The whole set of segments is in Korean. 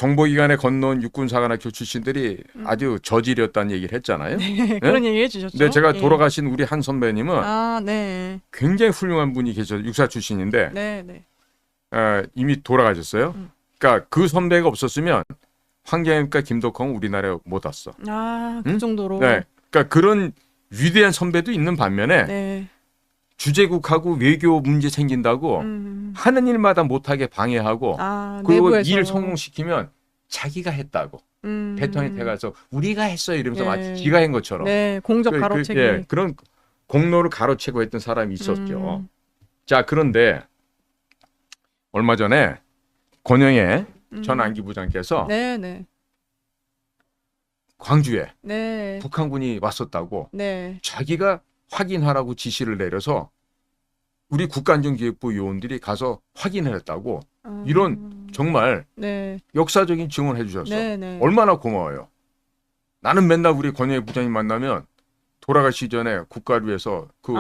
정보기관에 건너온 육군사관학교 출신들이 아주 저질이었다는 얘기를 했잖아요. 네, 그런 얘기 해주셨죠. 근데 제가 예. 돌아가신 우리 한 선배님은 아, 네. 굉장히 훌륭한 분이 계셔서 육사 출신인데 네, 네. 이미 돌아가셨어요. 그러니까 그 선배가 없었으면 황경영과 김덕헌은 우리나라에 못 왔어. 아, 그 응? 정도로. 네. 그러니까 그런 위대한 선배도 있는 반면에 네. 주재국하고 외교 문제 생긴다고 하는 일마다 못하게 방해하고 아, 그리고 내부에서. 일 성공시키면 자기가 했다고 대통령한테 가서 우리가 했어요 이러면서 마치 지가 한 것처럼 네, 공적 가로채기. 예, 그런 공로를 가로채고 했던 사람이 있었죠. 자, 그런데 얼마 전에 권영애 전 안기부장께서 네, 네. 광주에 네. 북한군이 왔었다고 네. 자기가 확인하라고 지시를 내려서 우리 국가안전기획부 요원들이 가서 확인을 했다고 이런 정말 네. 역사적인 증언을 해주셨어. 네, 네. 얼마나 고마워요. 나는 맨날 우리 권영애 부장님 만나면 돌아가시 전에 국가를 위해서 그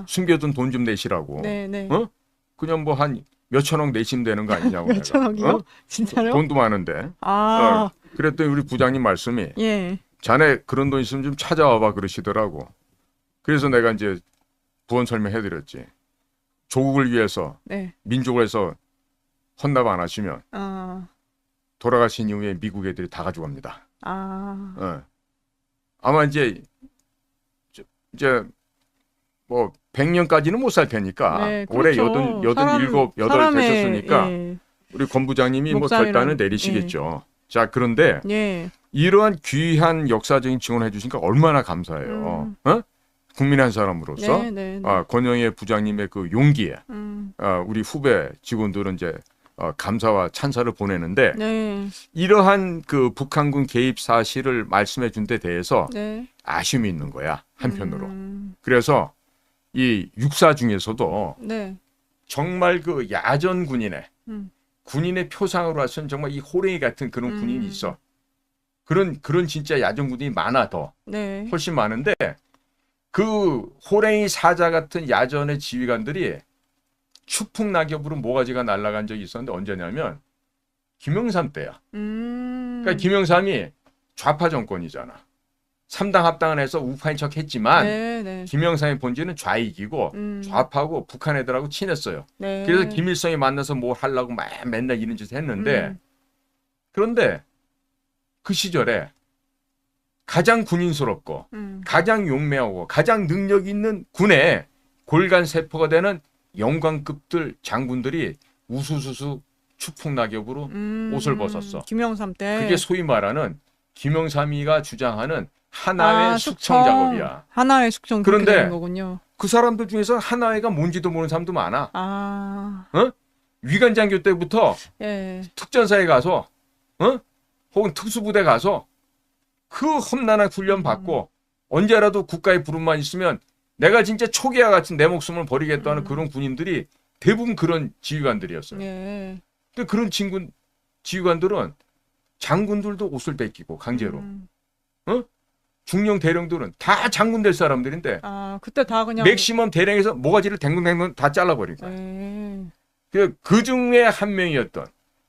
숨겨둔 돈 좀 내시라고. 네, 네. 그냥 뭐 한 몇천억 내시면 되는 거 아니냐고. 몇천억이요? 진짜요? 돈도 많은데. 그랬더니 우리 부장님 말씀이 예. 자네 그런 돈 있으면 좀 찾아와봐 그러시더라고. 그래서 내가 이제 부원 설명해드렸지. 조국을 위해서 네. 민족을 해서 헌납 안 하시면 돌아가신 이후에 미국 애들이 다 가져갑니다. 아마 이제 뭐 100년까지는 못 살 테니까 네, 올해 그렇죠. 88 되셨으니까 예. 우리 권 부장님이 뭐 결단을 내리시겠죠. 자, 그런데 예. 이러한 귀한 역사적인 증언을 해주시니까 얼마나 감사해요. 국민 한 사람으로서 네, 네, 네. 권영애 부장님의 그 용기에 우리 후배 직원들은 이제 감사와 찬사를 보내는데 네. 이러한 그 북한군 개입 사실을 말씀해 준 데 대해서 네. 아쉬움이 있는 거야 한편으로. 그래서 이 육사 중에서도 네. 정말 그 야전 군인의 표상으로 하서는 정말 이 호랭이 같은 그런 군인이 있어. 그런 진짜 야전 군인이 많아 더. 네. 훨씬 많은데 그 호랭이 사자 같은 야전의 지휘관들이 추풍 낙엽으로 모가지가 날아간 적이 있었는데 언제냐면 김영삼 때야. 그러니까 김영삼이 좌파 정권이잖아. 3당 합당을 해서 우파인 척 했지만 네, 네. 김영삼의 본질은 좌익이고 좌파고 북한 애들하고 친했어요. 네. 그래서 김일성이 만나서 뭘 하려고 맨날 이런 짓을 했는데 그런데 그 시절에 가장 군인스럽고 가장 용맹하고 가장 능력 있는 군의 골간 세포가 되는 영광급들 장군들이 우수수수 추풍낙엽으로 옷을 벗었어. 김영삼 때. 그게 소위 말하는 김영삼이가 주장하는 하나의 숙청 작업이야. 하나의 숙청. 그런데 되는 거군요. 그 사람들 중에서 하나회가 뭔지도 모르는 사람도 많아. 위관장교 때부터 예. 특전사에 가서 혹은 특수부대 가서 그 험난한 훈련 받고 언제라도 국가의 부름만 있으면 내가 진짜 초기와 같은 내 목숨을 버리겠다는 그런 군인들이 대부분 그런 지휘관들이었어요. 예. 근데 그런 지휘관들은 장군들도 옷을 뺏기고 강제로. 중령 대령들은 다 장군 될 사람들인데 그때 다 그냥 맥시멈 대령에서 모가지를 댕글댕글 다 잘라버린 거야. 그 중에 한 명이었던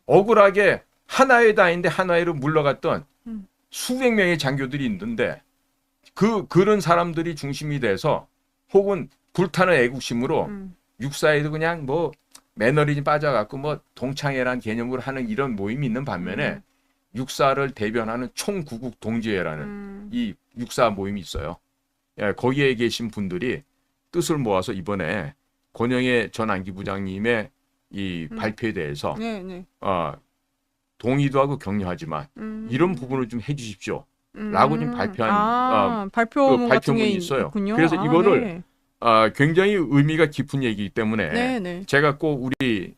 억울하게 하나회 다인데 하나회로 물러갔던 수백 명의 장교들이 있는데 그런 사람들이 중심이 돼서 혹은 불타는 애국심으로 육사에도 그냥 뭐 매너리즘 빠져갖고 뭐 동창회란 개념으로 하는 이런 모임이 있는 반면에 육사를 대변하는 총구국 동지회라는 이 육사 모임이 있어요. 예, 거기에 계신 분들이 뜻을 모아서 이번에 권영애 전 안기부장님의 이 발표에 대해서 동의도 하고 격려하지만 이런 부분을 좀 해주십시오. 라고 좀 발표한 발표문이 있어요. 있군요. 그래서 이거를 네. 굉장히 의미가 깊은 얘기이기 때문에 제가 꼭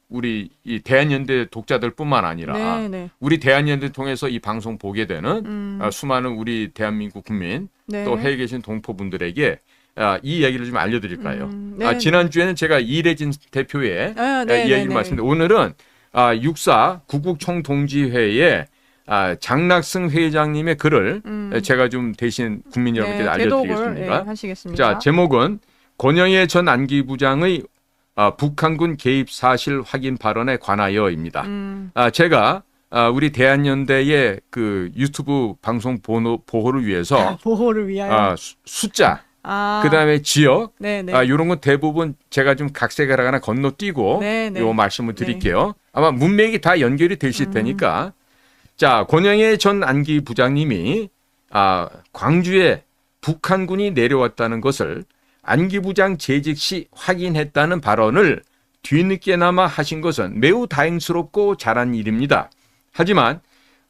우리 이 대한연대 독자들뿐만 아니라 우리 대한연대 통해서 이 방송 보게 되는 수많은 우리 대한민국 국민 또 해외에 계신 동포분들에게 이 얘기를 좀 알려드릴까요? 지난주에는 제가 이래진 대표의 이 얘기를 말씀드렸는데 오늘은 육사 구국총동지회의 장낙승 회장님의 글을 제가 좀 대신 국민 여러분께 알려드리겠습니다. 자, 제목은 권영애 전 안기부장의 북한군 개입 사실 확인 발언에 관하여입니다. 제가 우리 대한연대의 그 유튜브 방송 보호를 위해서 보호를 위하여. 숫자, 아. 그다음에 지역, 네네. 이런 건 대부분 제가 좀 각색을 하거나 건너뛰고 네네. 요 말씀을 드릴게요. 아마 문맥이 다 연결이 되실 테니까. 자, 권영애 전 안기 부장님이 광주에 북한군이 내려왔다는 것을 안기 부장 재직 시 확인했다는 발언을 뒤늦게나마 하신 것은 매우 다행스럽고 잘한 일입니다. 하지만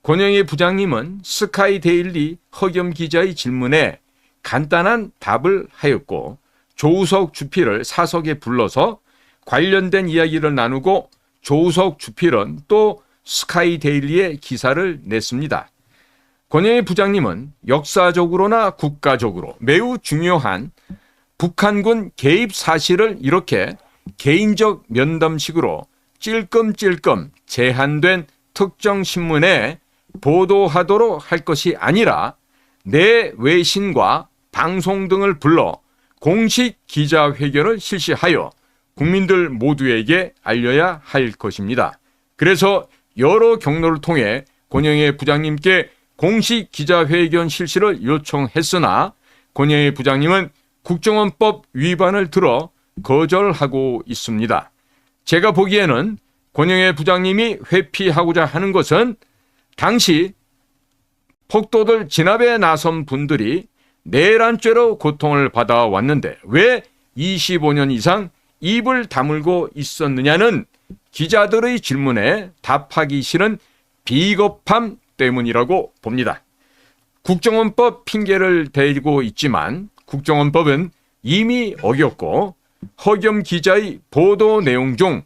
권영애 부장님은 스카이데일리 허겸 기자의 질문에 간단한 답을 하였고 조우석 주필을 사석에 불러서 관련된 이야기를 나누고 조우석 주필은 또 스카이데일리에 기사를 냈습니다. 권영애 부장님은 역사적으로나 국가적으로 매우 중요한 북한군 개입 사실을 이렇게 개인적 면담식으로 찔끔찔끔 제한된 특정 신문에 보도하도록 할 것이 아니라 내 외신과 방송 등을 불러 공식 기자회견을 실시하여 국민들 모두에게 알려야 할 것입니다. 그래서 여러 경로를 통해 권영애 부장님께 공식 기자회견 실시를 요청했으나 권영애 부장님은 국정원법 위반을 들어 거절하고 있습니다. 제가 보기에는 권영애 부장님이 회피하고자 하는 것은 당시 폭도들 진압에 나선 분들이 내란죄로 고통을 받아왔는데 왜 25년 이상 입을 다물고 있었느냐는 기자들의 질문에 답하기 싫은 비겁함 때문이라고 봅니다. 국정원법 핑계를 대고 있지만 국정원법은 이미 어겼고 허겸 기자의 보도 내용 중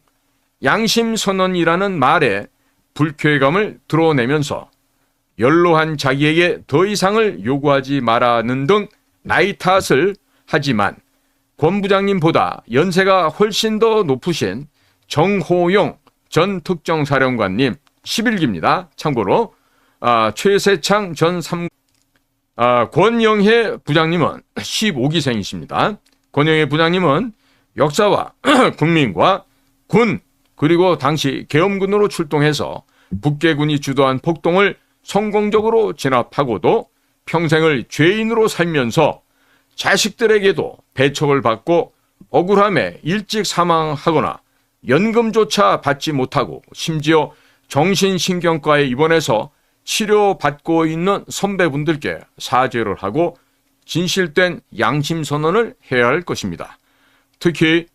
양심선언이라는 말에 불쾌감을 드러내면서 연로한 자기에게 더 이상을 요구하지 말라는 등 나이 탓을 하지만 권 부장님보다 연세가 훨씬 더 높으신 정호용 전 특정사령관님 11기입니다. 참고로 최세창 전 권영애 부장님은 15기생이십니다. 권영애 부장님은 역사와 국민과 군 그리고 당시 계엄군으로 출동해서 북계군이 주도한 폭동을 성공적으로 진압하고도 평생을 죄인으로 살면서 자식들에게도 배척을 받고 억울함에 일찍 사망하거나 연금조차 받지 못하고 심지어 정신신경과에 입원해서 치료받고 있는 선배분들께 사죄를 하고 진실된 양심선언을 해야 할 것입니다. 특히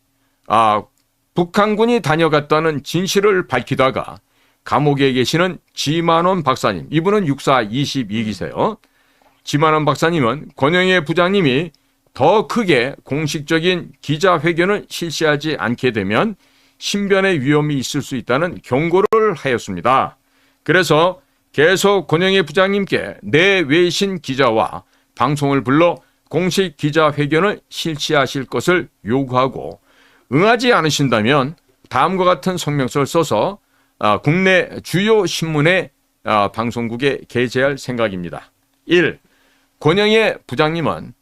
북한군이 다녀갔다는 진실을 밝히다가 감옥에 계시는 지만원 박사님, 이분은 육사 22기세요. 지만원 박사님은 권영애 부장님이 더 크게 공식적인 기자회견을 실시하지 않게 되면 신변의 위험이 있을 수 있다는 경고를 하였습니다. 그래서 계속 권영애 부장님께 내 외신 기자와 방송을 불러 공식 기자회견을 실시하실 것을 요구하고 응하지 않으신다면 다음과 같은 성명서를 써서 국내 주요 신문의 방송국에 게재할 생각입니다. 1. 권영애 부장님은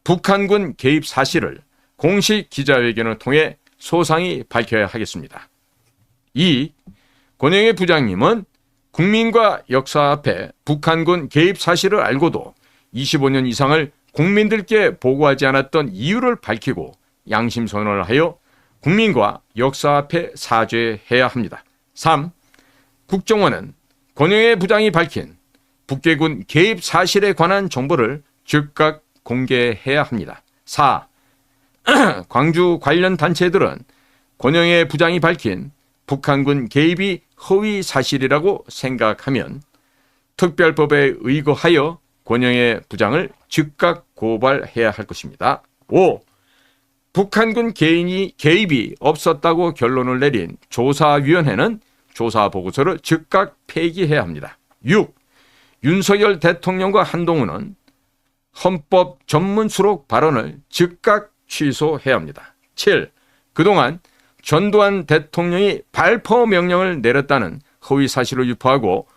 북한군 개입 사실을 공식 기자회견을 통해 소상히 밝혀야 하겠습니다. 2. 권영애 부장님은 국민과 역사 앞에 북한군 개입 사실을 알고도 25년 이상을 국민들께 보고하지 않았던 이유를 밝히고 양심선언을 하여 국민과 역사 앞에 사죄해야 합니다. 3. 국정원은 권영애 부장이 밝힌 북계군 개입 사실에 관한 정보를 즉각 공개해야 합니다. 4. 광주 관련 단체들은 권영애 부장이 밝힌 북한군 개입이 허위 사실이라고 생각하면 특별법에 의거하여 권영애 부장을 즉각 고발해야 할 것입니다. 5. 북한군 개입이 없었다고 결론을 내린 조사위원회는 조사보고서를 즉각 폐기해야 합니다. 6. 윤석열 대통령과 한동훈은 헌법 전문 수록 발언을 즉각 취소해야 합니다. 7. 그동안 전두환 대통령이 발포 명령을 내렸다는 허위 사실을 유포하고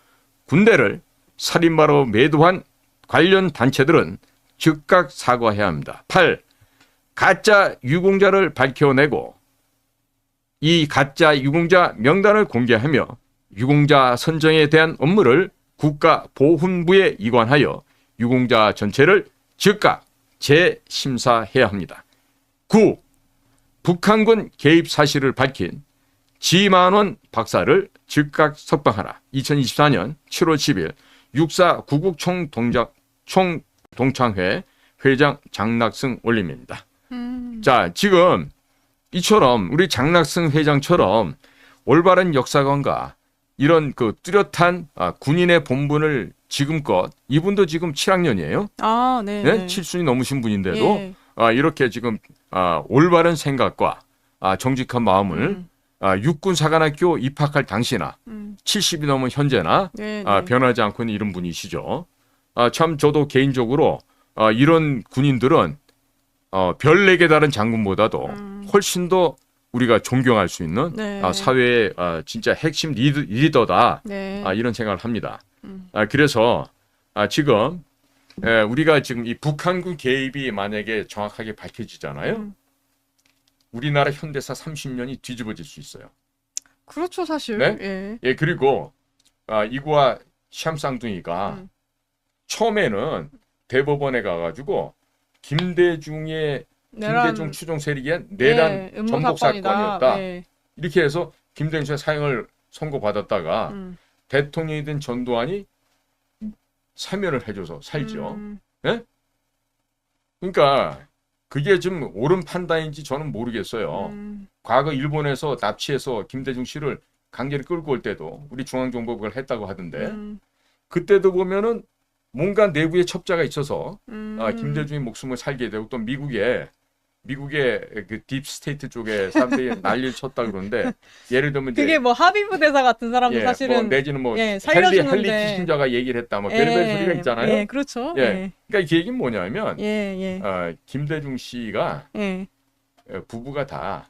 군대를 살인마로 매도한 관련 단체들은 즉각 사과해야 합니다. 8. 가짜 유공자를 밝혀내고 이 가짜 유공자 명단을 공개하며 유공자 선정에 대한 업무를 국가보훈부에 이관하여 유공자 전체를 즉각 재심사해야 합니다. 9. 북한군 개입 사실을 밝힌 지만원 박사를 즉각 석방하라. 2024년 7월 10일 육사 구국총동창회 회장 장낙승 올림입니다. 자, 지금 이처럼 우리 장낙승 회장처럼 올바른 역사관과 이런 그 뚜렷한 군인의 본분을 지금껏 이분도 지금 7학년이에요. 아, 네. 네? 7순이 넘으신 분인데도 예. 이렇게 지금 올바른 생각과 정직한 마음을 육군사관학교 입학할 당시나 70이 넘은 현재나 네, 네. 변하지 않고 있는 이런 분이시죠. 참 저도 개인적으로 이런 군인들은 별 4개 다른 장군보다도 훨씬 더 우리가 존경할 수 있는 네. 사회의 진짜 핵심 리더다. 네. 이런 생각을 합니다. 그래서 지금 우리가 지금 이 북한군 개입이 만약에 정확하게 밝혀지잖아요. 우리나라 현대사 30년이 뒤집어질 수 있어요. 그렇죠, 사실. 네? 예. 예, 그리고 이구와 시암쌍둥이가 처음에는 대법원에 가가지고 김대중 추종 세력의 내란 전복 사건이었다. 예. 이렇게 해서 김대중의 사형을 선고받았다가 대통령이 된 전두환이 사면을 해줘서 살죠. 예? 그러니까 그게 좀 옳은 판단인지 저는 모르겠어요. 과거 일본에서 납치해서 김대중 씨를 강제로 끌고 올 때도 우리 중앙정보부가 했다고 하던데 그때도 보면은 뭔가 내부에 첩자가 있어서 김대중의 목숨을 살게 되고 또 미국의 그 딥스테이트 쪽에 사람들이 난리를 쳤다 그러는데 예를 들면 이제 그게 뭐 하비브 대사 같은 사람도 사실은 뭐 내지는 뭐 헨리 살려주는데 키신저가 얘기를 했다 뭐 별별 소리가 있잖아요. 예, 그렇죠. 예. 그러니까 그 얘기는 뭐냐면 예. 김대중 씨가 예. 부부가 다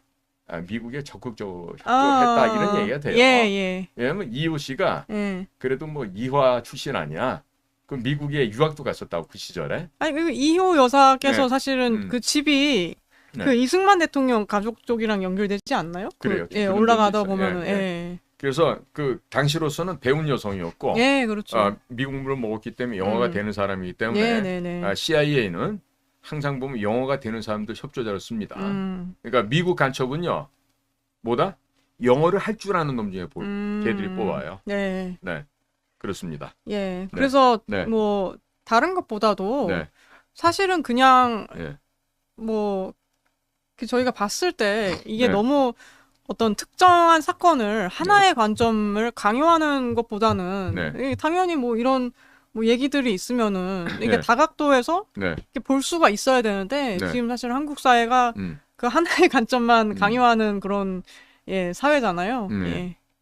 미국에 적극적으로 협조했다 이런 얘기가 돼요. 예. 왜냐면 이호 씨가 예. 그래도 뭐 이화 출신 아니야. 그 미국에 유학도 갔었다고 그 시절에. 아니 그리고 이호 여사께서 네. 사실은 그 집이 네. 그 이승만 대통령 가족 쪽이랑 연결되지 않나요? 그래요. 예, 그런 올라가다 적이 있어요. 보면은 예. 그래서 그 당시로서는 배운 여성이었고 예, 그렇죠. 미국물을 먹었기 때문에 영어가 되는 사람이기 때문에 네. CIA는 항상 보면 영어가 되는 사람들 협조자를 씁니다. 그러니까 미국 간첩은요. 뭐다? 영어를 할 줄 아는 놈 중에 걔들이 뽑아요. 네. 네. 그렇습니다. 예. 그래서 네. 뭐 다른 것보다도 네. 사실은 그냥 예. 뭐 저희가 봤을 때 이게 네. 너무 어떤 특정한 사건을 하나의 관점을 강요하는 것보다는 네. 이게 당연히 뭐 이런 뭐 얘기들이 있으면은 이게 네. 다각도에서 네. 이렇게 볼 수가 있어야 되는데 네. 지금 사실 한국 사회가 그 하나의 관점만 강요하는 그런 사회잖아요. 예.